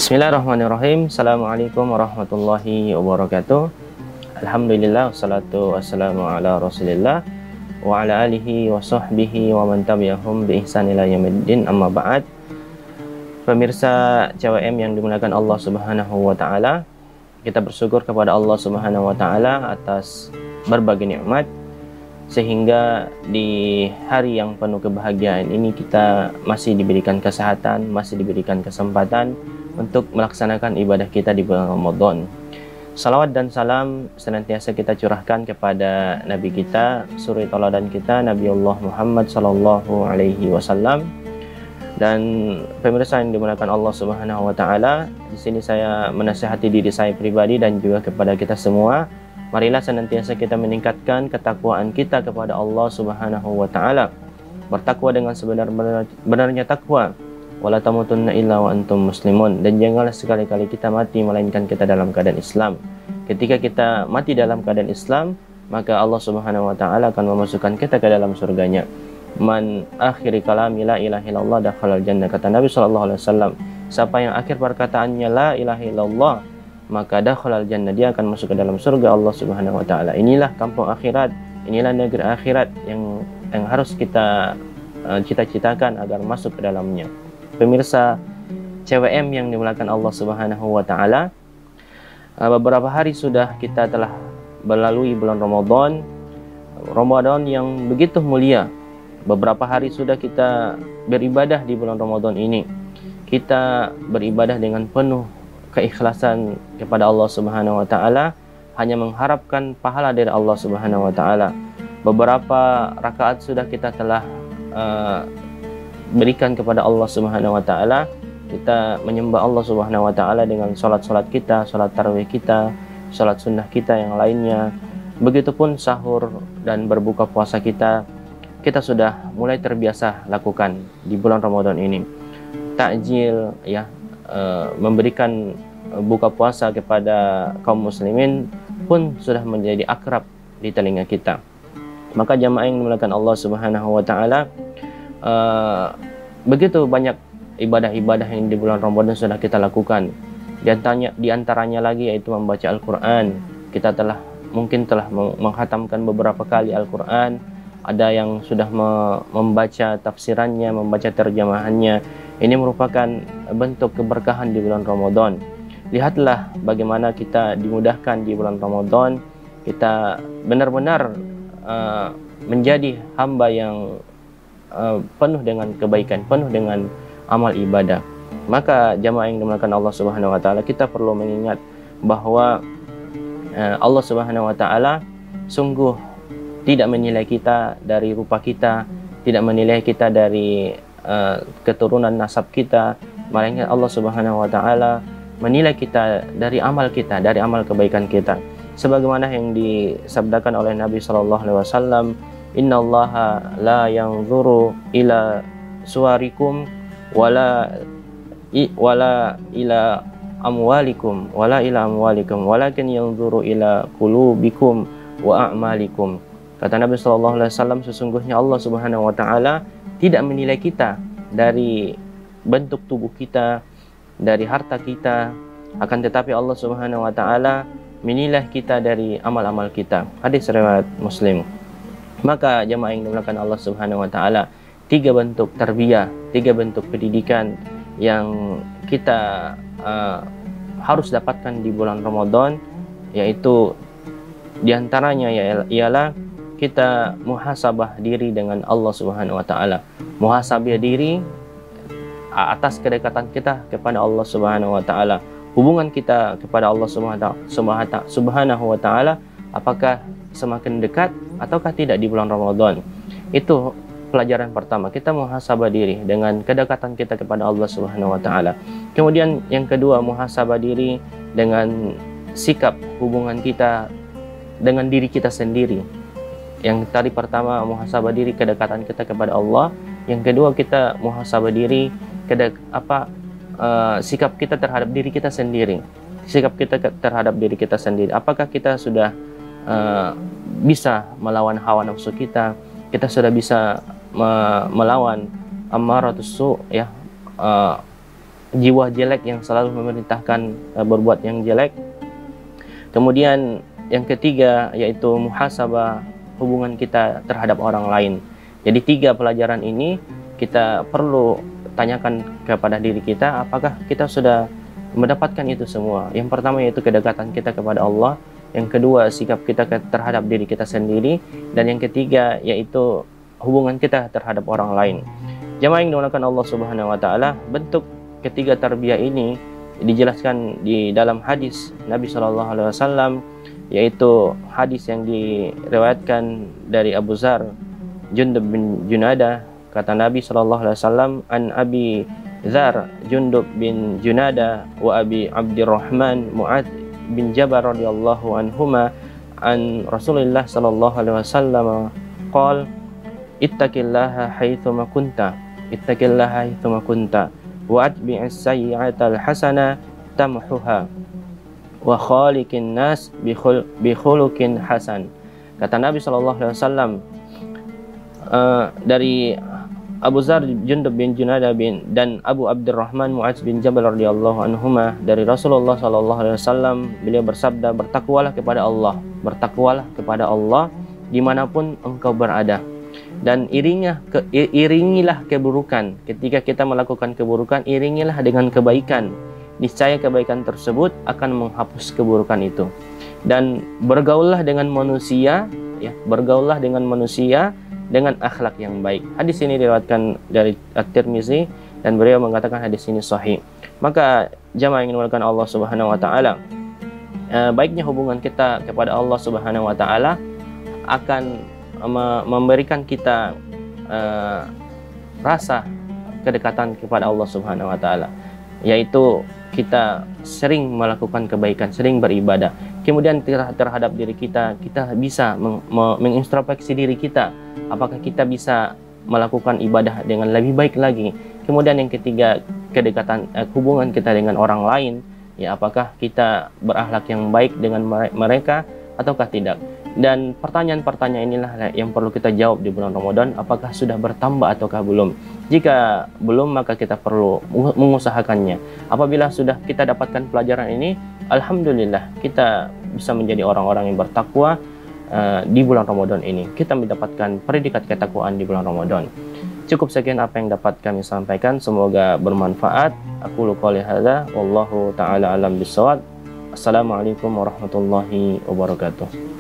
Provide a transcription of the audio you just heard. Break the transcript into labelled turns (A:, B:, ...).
A: Bismillahirrahmanirrahim. Assalamualaikum warahmatullahi wabarakatuh. Alhamdulillah, wassalatu wassalamu ala rasulillah wa ala alihi wa sahbihi wa man tabi'ahum bi ihsan ila yaumiddin, amma ba'd. Pemirsa CWM yang dimuliakan Allah Subhanahu wa taala, kita bersyukur kepada Allah Subhanahu wa taala atas berbagai nikmat sehingga di hari yang penuh kebahagiaan ini kita masih diberikan kesehatan, masih diberikan kesempatan untuk melaksanakan ibadah kita di bulan Ramadan. Salawat dan salam senantiasa kita curahkan kepada Nabi kita, suri tauladan kita, Nabi Allah Muhammad Sallallahu Alaihi Wasallam. Dan pemirsa yang dimuliakan Allah Subhanahu Wa Taala, di sini saya menasihati diri saya pribadi dan juga kepada kita semua. Marilah senantiasa kita meningkatkan ketakwaan kita kepada Allah Subhanahu Wa Taala. Bertakwa dengan sebenar-benarnya takwa. Wala tamutunna illa wa antum muslimun, dan janganlah sekali-kali kita mati melainkan kita dalam keadaan Islam. Ketika kita mati dalam keadaan Islam, maka Allah Subhanahu wa taala akan memasukkan kita ke dalam surganya. Man akhiri kalami la ilaha illallah dakhalal jannah, kata Nabi sallallahu alaihi wasallam. Siapa yang akhir perkataannya la ilaha illallah, maka dakhalal jannah, dia akan masuk ke dalam surga Allah Subhanahu wa taala. Inilah kampung akhirat, inilah negeri akhirat yang harus kita cita-citakan agar masuk ke dalamnya. Pemirsa CWM yang dimuliakan Allah Subhanahu wa taala, beberapa hari sudah kita telah melalui bulan Ramadan yang begitu mulia. Beberapa hari sudah kita beribadah di bulan Ramadan ini. Kita beribadah dengan penuh keikhlasan kepada Allah Subhanahu wa taala, hanya mengharapkan pahala dari Allah Subhanahu wa taala. Beberapa rakaat sudah kita telah berikan kepada Allah Subhanahu wa taala. Kita menyembah Allah Subhanahu wa taala dengan salat-salat kita, salat tarawih kita, salat sunnah kita yang lainnya. Begitupun sahur dan berbuka puasa kita sudah mulai terbiasa lakukan di bulan Ramadan ini. Takjil ya, memberikan buka puasa kepada kaum muslimin pun sudah menjadi akrab di telinga kita. Maka jamaah yang dimuliakan Allah Subhanahu wa taala, begitu banyak ibadah-ibadah yang di bulan Ramadan sudah kita lakukan. Di antaranya lagi yaitu membaca Al-Quran. Kita mungkin telah menghatamkan beberapa kali Al-Quran. Ada yang sudah membaca tafsirannya, membaca terjemahannya. Ini merupakan bentuk keberkahan di bulan Ramadan. Lihatlah bagaimana kita dimudahkan di bulan Ramadan. Kita benar-benar menjadi hamba yang penuh dengan kebaikan, penuh dengan amal ibadah. Maka jamaah yang dimuliakan Allah Subhanahu wa taala, kita perlu mengingat bahwa Allah Subhanahu wa taala sungguh tidak menilai kita dari rupa kita, tidak menilai kita dari keturunan nasab kita, melainkan Allah Subhanahu wa taala menilai kita dari amal kita, dari amal kebaikan kita. Sebagaimana yang disabdakan oleh Nabi sallallahu alaihi wasallam, innallaha la yanzuru ila suwarikum wala ila amwalikum walakin yanzuru ila qulubikum wa a'malikum. Kata Nabi sallallahu alaihi wasallam, sesungguhnya Allah Subhanahu wa taala tidak menilai kita dari bentuk tubuh kita, dari harta kita, akan tetapi Allah Subhanahu wa taala menilai kita dari amal-amal kita. Hadis riwayat Muslim. Maka jamaah yang dimuliakan Allah Subhanahu wa taala, 3 bentuk tarbiyah, 3 bentuk pendidikan yang kita harus dapatkan di bulan Ramadan, yaitu diantaranya ialah kita muhasabah diri dengan Allah Subhanahu wa taala. Muhasabah diri atas kedekatan kita kepada Allah Subhanahu wa taala. Hubungan kita kepada Allah Subhanahu wa taala apakah semakin dekat ataukah tidak di bulan Ramadan. Itu pelajaran pertama, kita muhasabah diri dengan kedekatan kita kepada Allah Subhanahu wa taala. Kemudian yang kedua, muhasabah diri dengan sikap hubungan kita dengan diri kita sendiri. Yang tadi pertama muhasabah diri, kedekatan kita kepada Allah. Yang kedua, kita muhasabah diri sikap kita terhadap diri kita sendiri. Sikap kita terhadap diri kita sendiri. Apakah kita sudah bisa melawan hawa nafsu kita sudah bisa melawan ammaratus su, ya, jiwa jelek yang selalu memerintahkan berbuat yang jelek. Kemudian yang ketiga yaitu muhasabah, hubungan kita terhadap orang lain. Jadi 3 pelajaran ini kita perlu tanyakan kepada diri kita, apakah kita sudah mendapatkan itu semua. Yang pertama yaitu kedekatan kita kepada Allah, yang kedua sikap kita terhadap diri kita sendiri, dan yang ketiga yaitu hubungan kita terhadap orang lain. Jamaah yang dimuliakan Allah Subhanahu wa taala, bentuk ketiga tarbiyah ini dijelaskan di dalam hadis Nabi Shallallahu alaihi wasallam, yaitu hadis yang diriwayatkan dari Abu Dzar Jundub bin Junada. Kata Nabi Shallallahu alaihi wasallam, an Abi Dzar Jundub bin Junada wa Abi Abdurrahman Mu'adz bin Jabal radhiyallahu anhuma an Rasulullah sallallahu alaihi wasallam qala ittaqillaha haitsuma kunta wa atbi'is sayyi'atal hasana tamhuha wa khaliqin nas bi khuluqin hasan. Kata Nabi sallallahu alaihi wasallam dari Abu Dzar Jundub bin Junada dan Abu Abdurrahman Mu'adz bin Jabal radhiyallahu anhuma dari Rasulullah sallallahu alaihi wasallam, beliau bersabda, bertakwalah kepada Allah dimanapun engkau berada, dan iringilah keburukan. Ketika kita melakukan keburukan, iringilah dengan kebaikan, niscaya kebaikan tersebut akan menghapus keburukan itu. Dan bergaullah dengan manusia dengan akhlak yang baik. Hadis ini diriwayatkan dari At-Tirmizi dan beliau mengatakan hadis ini sahih. Maka jamaah yang dimuliakan Allah Subhanahu wa taala, baiknya hubungan kita kepada Allah Subhanahu wa taala akan memberikan kita rasa kedekatan kepada Allah Subhanahu wa taala, yaitu kita sering melakukan kebaikan, sering beribadah. Kemudian terhadap diri kita bisa mengintrospeksi diri kita, apakah kita bisa melakukan ibadah dengan lebih baik lagi. Kemudian yang ketiga, kedekatan hubungan kita dengan orang lain, ya, apakah kita berakhlak yang baik dengan mereka ataukah tidak. Dan pertanyaan-pertanyaan inilah yang perlu kita jawab di bulan Ramadan, apakah sudah bertambah ataukah belum. Jika belum, maka kita perlu mengusahakannya. Apabila sudah kita dapatkan pelajaran ini, alhamdulillah kita bisa menjadi orang-orang yang bertakwa di bulan Ramadan ini. Kita mendapatkan predikat ketakwaan di bulan Ramadan. Cukup sekian apa yang dapat kami sampaikan, semoga bermanfaat. Aku qouli hadza wallahu taala alam bisawab. Assalamualaikum warahmatullahi wabarakatuh.